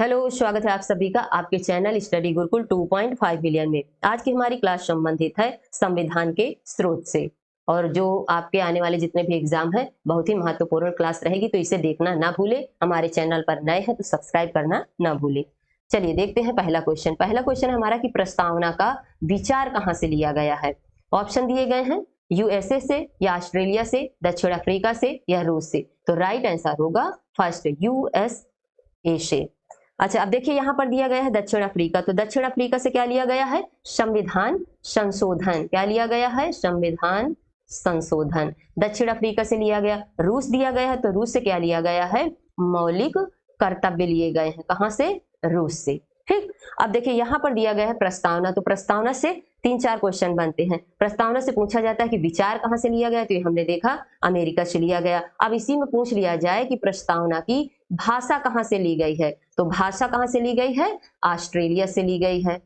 Hello, स्वागत है आप सभी का आपके चैनल स्टडी गुरुकुल 2.5 बिलियन में। आज की हमारी क्लास संबंधित है संविधान के स्रोत से। और जो आपके आने वाले जितने भी एग्जाम है बहुत ही महत्वपूर्ण क्लास रहेगी, तो इसे देखना ना भूले। हमारे चैनल पर नए हैं तो सब्सक्राइब करना ना भूले। चलिए देखते हैं पहला क्वेश्चन। पहला क्वेश्चन हमारा कि प्रस्तावना का विचार कहाँ से लिया गया है। ऑप्शन दिए गए हैं यूएसए से या ऑस्ट्रेलिया से, दक्षिण अफ्रीका से या रूस से। तो राइट आंसर होगा फर्स्ट यूएसए से। अच्छा, अब देखिए यहाँ पर दिया गया है दक्षिण अफ्रीका। तो दक्षिण अफ्रीका से क्या लिया गया है? संविधान संशोधन। क्या लिया गया है? संविधान संशोधन दक्षिण अफ्रीका से लिया गया। रूस दिया गया है, तो रूस से क्या लिया गया है? मौलिक कर्तव्य लिए गए हैं। कहां से? रूस से। ठीक। अब देखिए यहाँ पर दिया गया है प्रस्तावना। तो प्रस्तावना से 3-4 क्वेश्चन बनते हैं। प्रस्तावना से पूछा जाता है कि विचार कहां से लिया गया, तो ये हमने देखा अमेरिका से लिया गया। अब इसी में पूछ लिया जाए कि प्रस्तावना की भाषा कहां से ली गई है, तो भाषा कहां से ली गई है? ऑस्ट्रेलिया से ली गई है।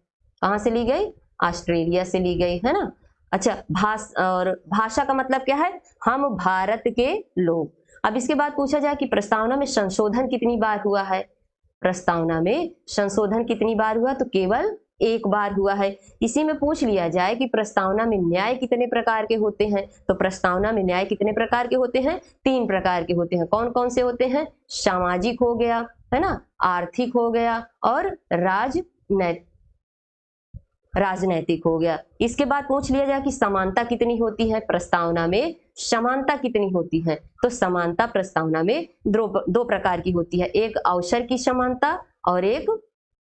कहां से ली गई? ऑस्ट्रेलिया से ली गई है ना। अच्छा, भाषा का मतलब क्या है? हम भारत के लोग। अब इसके बाद पूछा जाए कि प्रस्तावना में संशोधन कितनी बार हुआ है। प्रस्तावना में संशोधन कितनी बार हुआ, तो केवल एक बार हुआ है। इसी में पूछ लिया जाए कि प्रस्तावना में न्याय कितने प्रकार के होते हैं, तो प्रस्तावना में न्याय कितने प्रकार के होते हैं? 3 प्रकार के होते हैं। कौन कौन से होते हैं? सामाजिक हो गया, है ना, आर्थिक हो गया और राजनैतिक हो गया। इसके बाद पूछ लिया जाए कि समानता कितनी होती है। प्रस्तावना में समानता कितनी होती है, तो समानता प्रस्तावना में दो प्रकार की होती है। एक अवसर की समानता और एक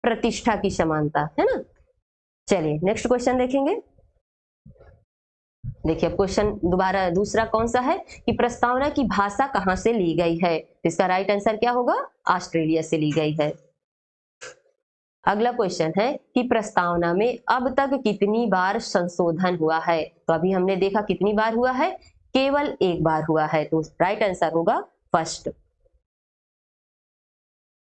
प्रतिष्ठा की समानता, है ना। चलिए नेक्स्ट क्वेश्चन देखेंगे। देखिए अब क्वेश्चन दोबारा दूसरा कौन सा है कि प्रस्तावना की भाषा कहां से ली गई है। तो इसका राइट आंसर क्या होगा? ऑस्ट्रेलिया से ली गई है। अगला क्वेश्चन है कि प्रस्तावना में अब तक कितनी बार संशोधन हुआ है। तो अभी हमने देखा कितनी बार हुआ है, केवल एक बार हुआ है। तो राइट आंसर होगा फर्स्ट।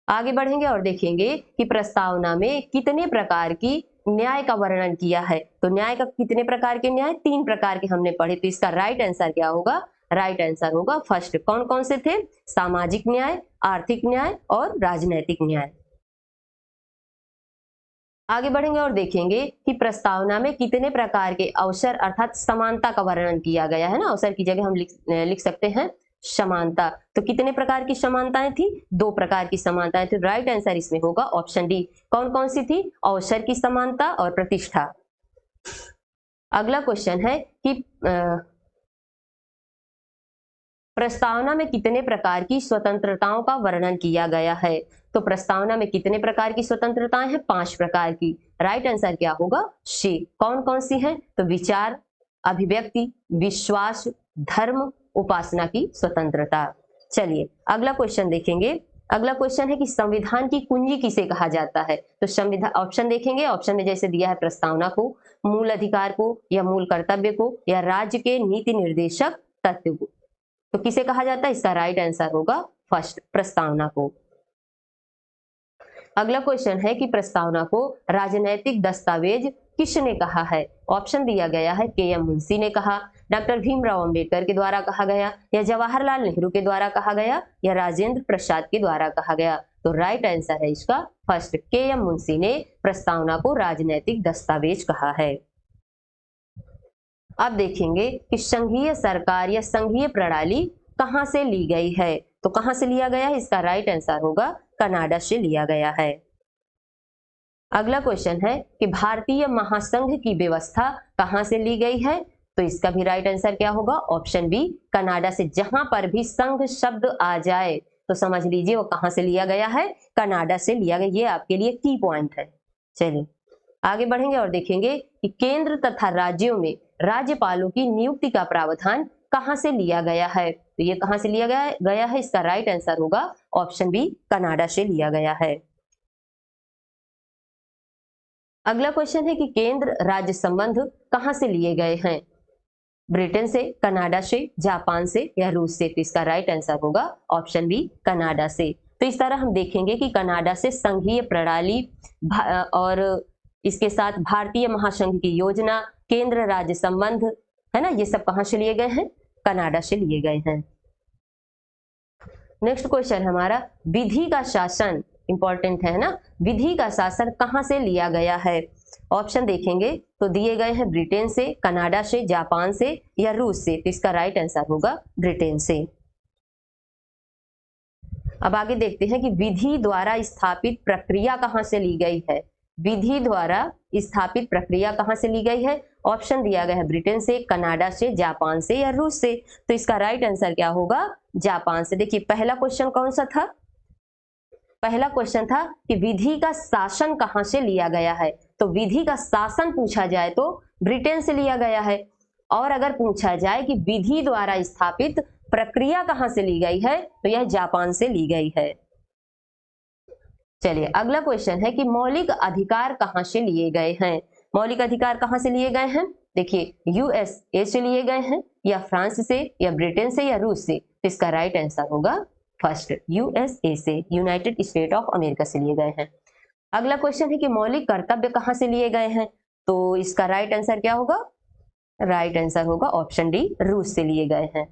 आगे बढ़ेंगे और देखेंगे कि प्रस्तावना में कितने प्रकार की न्याय का वर्णन किया है। तो न्याय का कितने प्रकार के न्याय? 3 प्रकार के हमने पढ़े। तो इसका राइट आंसर क्या होगा? राइट आंसर होगा फर्स्ट। कौन कौन से थे? सामाजिक न्याय, आर्थिक न्याय और राजनैतिक न्याय। आगे बढ़ेंगे और देखेंगे कि प्रस्तावना में कितने प्रकार के अवसर अर्थात समानता का वर्णन किया गया है ना। अवसर की जगह हम लिख सकते हैं समानता। तो कितने प्रकार की समानताएं थी? 2 प्रकार की समानताएं थी। राइट आंसर इसमें होगा ऑप्शन डी। कौन कौन सी थी? अवसर की समानता और प्रतिष्ठा। अगला क्वेश्चन है कि प्रस्तावना में कितने प्रकार की स्वतंत्रताओं का वर्णन किया गया है। तो प्रस्तावना में कितने प्रकार की स्वतंत्रताएं हैं? 5 प्रकार की। राइट आंसर क्या होगा? सी। कौन कौन सी हैं? तो विचार, अभिव्यक्ति, विश्वास, धर्म, उपासना की स्वतंत्रता। चलिए अगला क्वेश्चन देखेंगे। अगला क्वेश्चन है कि संविधान की कुंजी किसे कहा जाता है। तो संविधान ऑप्शन देखेंगे। ऑप्शन में जैसे दिया है प्रस्तावना को, मूल अधिकार को या मूल कर्तव्य को या राज्य के नीति निर्देशक तत्व को। तो किसे कहा जाता है? इसका राइट आंसर होगा फर्स्ट, प्रस्तावना को। अगला क्वेश्चन है कि प्रस्तावना को राजनैतिक दस्तावेज किसने कहा है। ऑप्शन दिया गया है के.एम. मुंशी ने कहा, डॉक्टर भीमराव अंबेडकर के द्वारा कहा गया या जवाहरलाल नेहरू के द्वारा कहा गया या राजेंद्र प्रसाद के द्वारा कहा गया। तो राइट आंसर है इसका फर्स्ट, के.एम. मुंशी ने प्रस्तावना को राजनैतिक दस्तावेज कहा है। अब देखेंगे कि संघीय सरकार या संघीय प्रणाली कहां से ली गई है। तो कहां से लिया गया है? इसका राइट आंसर होगा कनाडा से लिया गया है। अगला क्वेश्चन है कि भारतीय महासंघ की व्यवस्था कहां से ली गई है। तो इसका भी राइट आंसर क्या होगा? ऑप्शन बी, कनाडा से। जहां पर भी संघ शब्द आ जाए तो समझ लीजिए वो कहां से लिया गया है? कनाडा से लिया गया। ये आपके लिए की पॉइंट है। चलिए आगे बढ़ेंगे और देखेंगे कि केंद्र तथा राज्यों में राज्यपालों की नियुक्ति का प्रावधान कहां से लिया गया है। तो ये कहां से लिया गया है? इसका राइट आंसर होगा ऑप्शन बी, कनाडा से लिया गया है। अगला क्वेश्चन है कि केंद्र राज्य संबंध कहां से लिए गए हैं। ब्रिटेन से, कनाडा से, जापान से या रूस से। तो इसका राइट आंसर होगा ऑप्शन बी, कनाडा से। तो इस तरह हम देखेंगे कि कनाडा से संघीय प्रणाली और इसके साथ भारतीय महासंघ की योजना, केंद्र राज्य संबंध, है ना, ये सब कहां से लिए गए हैं? कनाडा से लिए गए हैं। नेक्स्ट क्वेश्चन हमारा, विधि का शासन इंपॉर्टेंट है ना, विधि का शासन कहां से लिया गया है? ऑप्शन देखेंगे तो दिए गए हैं ब्रिटेन से, कनाडा से, जापान से या रूस से। तो इसका राइट आंसर होगा ब्रिटेन से। अब आगे देखते हैं कि विधि द्वारा स्थापित प्रक्रिया कहां से ली गई है। विधि द्वारा स्थापित प्रक्रिया कहां से ली गई है? ऑप्शन दिया गया है ब्रिटेन से, कनाडा से, जापान से या रूस से। तो इसका राइट आंसर क्या होगा? जापान से। देखिए पहला क्वेश्चन कौन सा था? पहला क्वेश्चन था कि विधि का शासन कहां से लिया गया है। तो विधि का शासन पूछा जाए तो ब्रिटेन से लिया गया है, और अगर पूछा जाए कि विधि द्वारा स्थापित प्रक्रिया कहां से ली गई है तो यह जापान से ली गई है। चलिए अगला क्वेश्चन है कि मौलिक अधिकार कहां से लिए गए हैं। मौलिक अधिकार कहां से लिए गए हैं? देखिए यूएसए से लिए गए हैं, या फ्रांस से, या ब्रिटेन से, या रूस से। तो इसका राइट आंसर होगा फर्स्ट, यूएसए से, यूनाइटेड स्टेट ऑफ अमेरिका से लिए गए हैं। अगला क्वेश्चन है कि मौलिक कर्तव्य कहां से लिए गए हैं। तो इसका राइट आंसर क्या होगा? राइट आंसर होगा ऑप्शन डी, रूस से लिए गए हैं।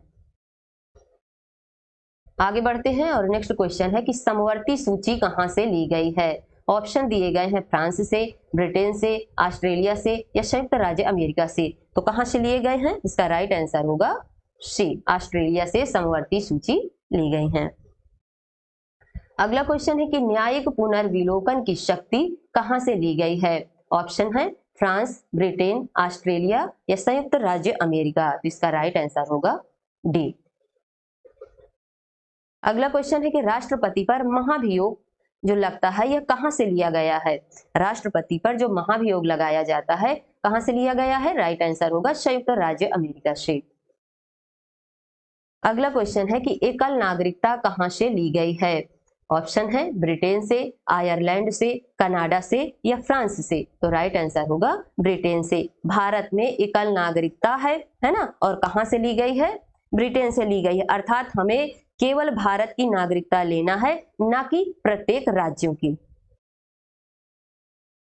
आगे बढ़ते हैं और नेक्स्ट क्वेश्चन है कि समवर्ती सूची कहां से ली गई है। ऑप्शन दिए गए हैं फ्रांस से, ब्रिटेन से, ऑस्ट्रेलिया से या संयुक्त राज्य अमेरिका से। तो कहां से लिए गए हैं? इसका राइट आंसर होगा सी, ऑस्ट्रेलिया से समवर्ती सूची ली गई है। अगला क्वेश्चन है कि न्यायिक पुनर्विलोकन की शक्ति कहां से ली गई है। ऑप्शन है फ्रांस, ब्रिटेन, ऑस्ट्रेलिया या संयुक्त राज्य अमेरिका। तो इसका राइट आंसर होगा डी। अगला क्वेश्चन है कि राष्ट्रपति पर महाभियोग जो लगता है यह कहां से लिया गया है। राष्ट्रपति पर जो महाभियोग लगाया जाता है कहां से लिया गया है? राइट आंसर होगा संयुक्त राज्य अमेरिका से। अगला क्वेश्चन है कि एकल नागरिकता कहां से ली गई है। ऑप्शन है ब्रिटेन से, आयरलैंड से, कनाडा से या फ्रांस से। तो राइट आंसर होगा ब्रिटेन से। भारत में एकल नागरिकता है ना, और कहां से ली गई है? ब्रिटेन से ली गई है। अर्थात हमें केवल भारत की नागरिकता लेना है, ना कि प्रत्येक राज्यों की।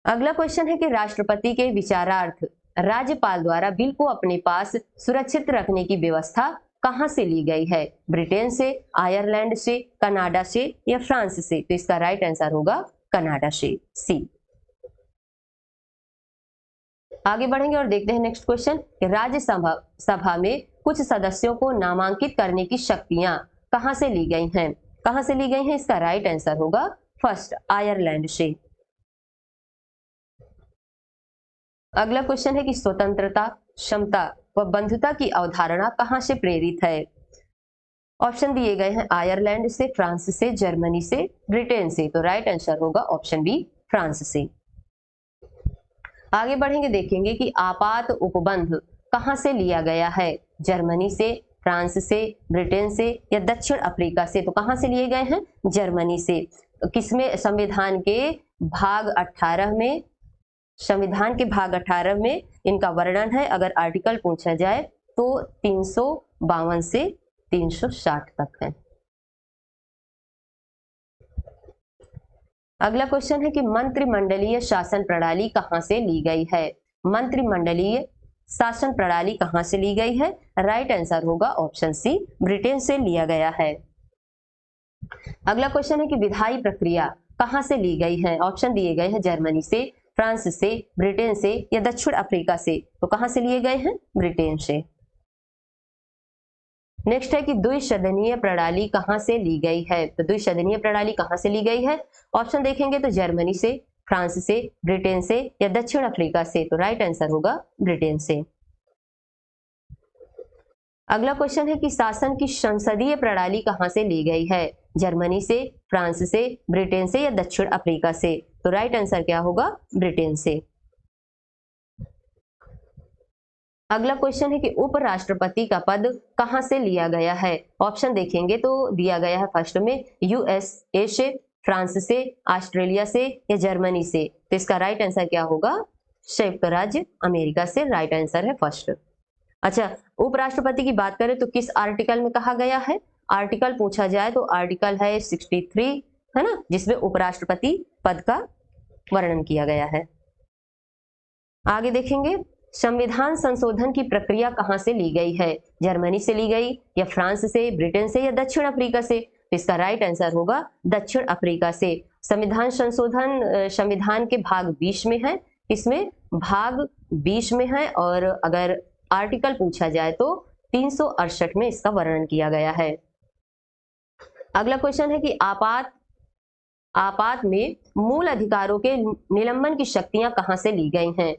अगला क्वेश्चन है कि राष्ट्रपति के विचारार्थ राज्यपाल द्वारा बिल को अपने पास सुरक्षित रखने की व्यवस्था कहां से ली गई है। ब्रिटेन से, आयरलैंड से, कनाडा से या फ्रांस से। तो इसका राइट आंसर होगा कनाडा से, सी। आगे बढ़ेंगे और देखते हैं नेक्स्ट क्वेश्चन। राज्यसभा में कुछ सदस्यों को नामांकित करने की शक्तियां कहां से ली गई हैं। कहां से ली गई हैं? इसका राइट आंसर होगा फर्स्ट, आयरलैंड से। अगला क्वेश्चन है कि स्वतंत्रता, क्षमता व बंधुता की अवधारणा कहां से प्रेरित है। ऑप्शन दिए गए हैं आयरलैंड से, फ्रांस से, जर्मनी से, ब्रिटेन से। तो राइट आंसर होगा ऑप्शन बी, फ्रांस से। आगे बढ़ेंगे, देखेंगे कि आपात उपबंध कहां से लिया गया है। जर्मनी से, फ्रांस से, ब्रिटेन से या दक्षिण अफ्रीका से। तो कहां से लिए गए हैं? जर्मनी से। किसमें? संविधान के भाग 18 में। संविधान के भाग 18 में इनका वर्णन है। अगर आर्टिकल पूछा जाए तो 352 से 360 तक है। अगला क्वेश्चन है कि मंत्रिमंडलीय शासन प्रणाली कहां से ली गई है। मंत्रिमंडलीय शासन प्रणाली कहां से ली गई है? राइट आंसर होगा ऑप्शन सी, ब्रिटेन से लिया गया है। अगला क्वेश्चन है कि विधायी प्रक्रिया कहां से ली गई है। ऑप्शन दिए गए हैं जर्मनी से, फ्रांस से, ब्रिटेन से या दक्षिण अफ्रीका से। तो कहां से लिए गए हैं? ब्रिटेन से। नेक्स्ट है कि द्विसदनीय प्रणाली कहां से ली गई है। तो द्विसदनीय प्रणाली कहां से ली गई है? ऑप्शन देखेंगे तो जर्मनी से, फ्रांस से, ब्रिटेन से या दक्षिण अफ्रीका से। तो राइट आंसर होगा ब्रिटेन से। अगला क्वेश्चन है कि शासन की संसदीय प्रणाली कहां से ली गई है। जर्मनी से, फ्रांस से, ब्रिटेन से या दक्षिण अफ्रीका से। तो राइट आंसर क्या होगा? ब्रिटेन से। अगला क्वेश्चन है कि उपराष्ट्रपति का पद कहां से लिया गया है। ऑप्शन देखेंगे तो दिया गया है फर्स्ट में यूएसए से, फ्रांस से, ऑस्ट्रेलिया से या जर्मनी से। तो इसका राइट आंसर क्या होगा? संयुक्त राज्य अमेरिका से। राइट आंसर है फर्स्ट। अच्छा, उपराष्ट्रपति की बात करें तो किस आर्टिकल में कहा गया है। आर्टिकल पूछा जाए तो आर्टिकल है 63, है ना, जिसमें उपराष्ट्रपति पद का वर्णन किया गया है। आगे देखेंगे, संविधान संशोधन की प्रक्रिया कहां से ली गई है। जर्मनी से ली गई या फ्रांस से, ब्रिटेन से या दक्षिण अफ्रीका से। तो इसका राइट आंसर होगा दक्षिण अफ्रीका से। संविधान संशोधन संविधान के भाग 20 में है, इसमें भाग 20 में है, और अगर आर्टिकल पूछा जाए तो 368 में इसका वर्णन किया गया है। अगला क्वेश्चन है कि आपात में मूल अधिकारों के निलंबन की शक्तियां कहां से ली गई हैं?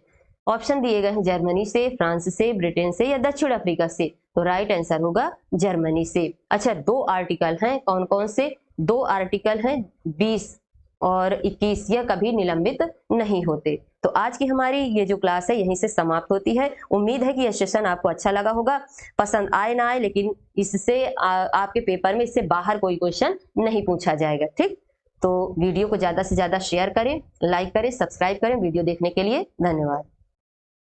ऑप्शन दिए गए हैं जर्मनी से, फ्रांस से, ब्रिटेन से या दक्षिण अफ्रीका से। तो राइट आंसर होगा जर्मनी से। अच्छा, 2 आर्टिकल हैं, कौन कौन से? 2 आर्टिकल हैं 20 और 21, यह कभी निलंबित नहीं होते। तो आज की हमारी ये जो क्लास है यहीं से समाप्त होती है। उम्मीद है कि यह सेशन आपको अच्छा लगा होगा, पसंद आए ना आए, लेकिन इससे आपके पेपर में इससे बाहर कोई क्वेश्चन नहीं पूछा जाएगा। ठीक, तो वीडियो को ज्यादा से ज्यादा शेयर करें, लाइक करें, सब्सक्राइब करें। वीडियो देखने के लिए धन्यवाद।